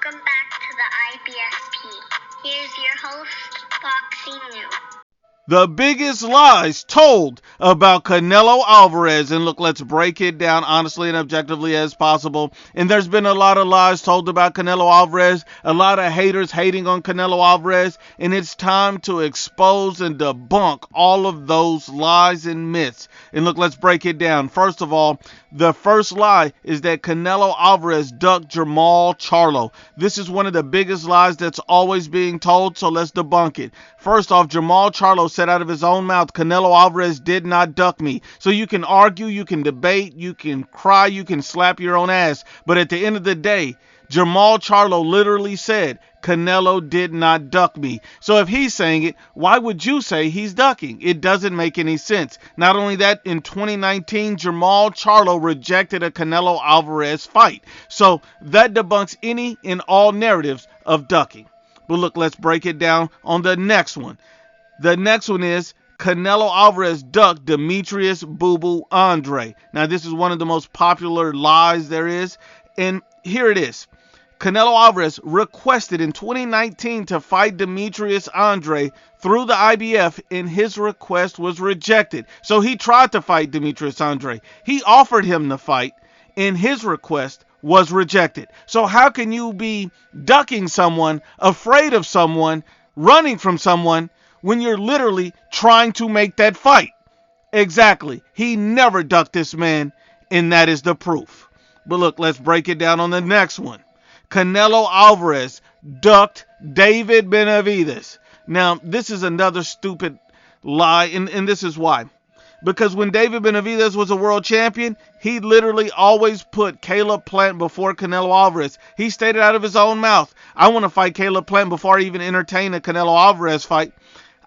Welcome back to the IBFP. Here's your host, Foxy New. The biggest lies told about Canelo Alvarez. And look, let's break it down honestly and objectively as possible. And there's been a lot of lies told about Canelo Alvarez, a lot of haters hating on Canelo Alvarez, and it's time to expose and debunk all of those lies and myths. And look, let's break it down. First of all, the first lie is that Canelo Alvarez ducked Jermall Charlo. This is one of the biggest lies that's always being told, so let's debunk it. First off, Jermall Charlo said out of his own mouth, Canelo Alvarez did not duck me. So you can argue, you can debate, you can cry, you can slap your own ass. But at the end of the day, Jermall Charlo literally said, Canelo did not duck me. So if he's saying it, why would you say he's ducking? It doesn't make any sense. Not only that, in 2019, Jermall Charlo rejected a Canelo Alvarez fight. So that debunks any and all narratives of ducking. But look, let's break it down on the next one. The next one is Canelo Alvarez ducked Demetrius Boo Boo Andre. Now, this is one of the most popular lies there is. And here it is. Canelo Alvarez requested in 2019 to fight Demetrius Andre through the IBF, and his request was rejected. So he tried to fight Demetrius Andre. He offered him the fight, and his request was rejected. So how can you be ducking someone, afraid of someone, running from someone, when you're literally trying to make that fight? Exactly. He never ducked this man, and that is the proof. But look, let's break it down on the next one. Canelo Alvarez ducked David Benavidez. Now, this is another stupid lie, and this is why. Because when David Benavidez was a world champion, he literally always put Caleb Plant before Canelo Alvarez. He stated out of his own mouth, I want to fight Caleb Plant before I even entertain a Canelo Alvarez fight.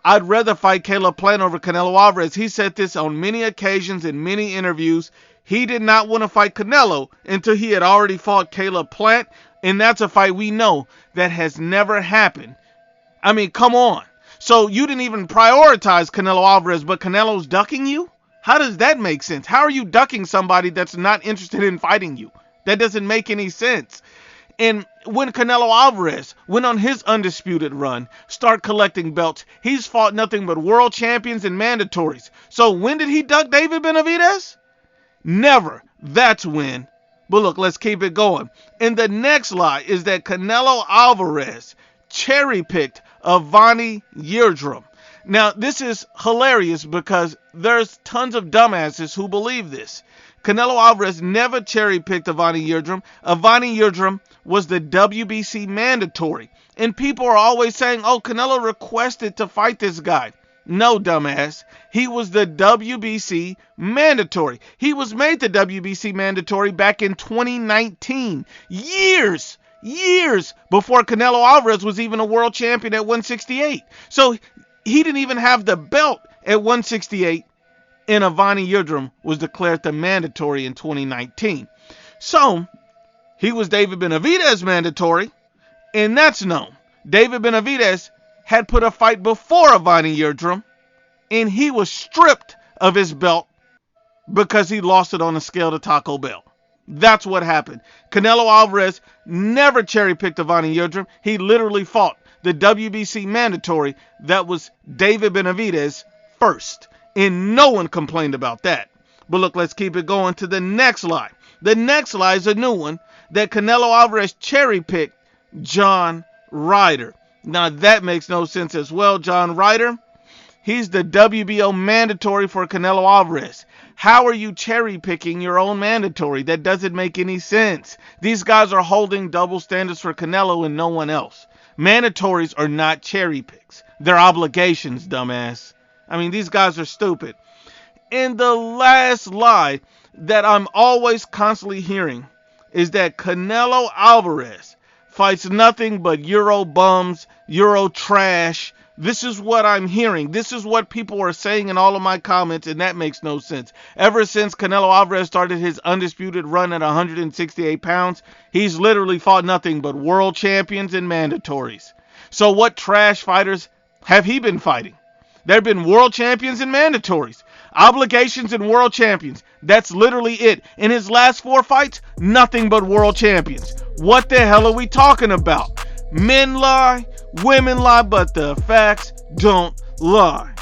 I'd rather fight Caleb Plant over Canelo Alvarez. He said this on many occasions in many interviews. He did not want to fight Canelo until he had already fought Caleb Plant. And that's a fight we know that has never happened. I mean, come on. So you didn't even prioritize Canelo Alvarez, but Canelo's ducking you? How does that make sense? How are you ducking somebody that's not interested in fighting you? That doesn't make any sense. And when Canelo Alvarez went on his undisputed run, start collecting belts, he's fought nothing but world champions and mandatories. So when did he duck David Benavidez? Never. That's when. But look, let's keep it going. And the next lie is that Canelo Alvarez cherry-picked Avani Yildirim. Now, this is hilarious because there's tons of dumbasses who believe this. Canelo Alvarez never cherry-picked Avani Yildirim. Avani Yildirim was the WBC mandatory. And people are always saying, oh, Canelo requested to fight this guy. No, dumbass. He was the WBC mandatory. He was made the WBC mandatory back in 2019. Years before Canelo Alvarez was even a world champion at 168. So he didn't even have the belt at 168, and Avani Yildirim was declared the mandatory in 2019. So he was David Benavidez mandatory, and that's known. David Benavidez had put a fight before Avani Yildirim, and he was stripped of his belt because he lost it on a scale to Taco Bell. That's what happened. Canelo Alvarez never cherry-picked Avani Yildirim. He literally fought the WBC mandatory that was David Benavidez first, and no one complained about that. But look, let's keep it going to the next lie. The next lie is a new one, that Canelo Alvarez cherry-picked John Ryder. Now, that makes no sense as well. John Ryder, he's the WBO mandatory for Canelo Alvarez. How are you cherry-picking your own mandatory? That doesn't make any sense. These guys are holding double standards for Canelo and no one else. Mandatories are not cherry picks. They're obligations, dumbass. I mean, these guys are stupid. And the last lie that I'm always constantly hearing is that Canelo Alvarez fights nothing but Euro bums, Euro trash. This is what I'm hearing. This is what people are saying in all of my comments, and that makes no sense. Ever since Canelo Alvarez started his undisputed run at 168 pounds, he's literally fought nothing but world champions and mandatories. So what trash fighters have he been fighting? There have been world champions and mandatories. Obligations and world champions. That's literally it. In his last 4 fights, nothing but world champions. What the hell are we talking about? Men lie, women lie, but the facts don't lie.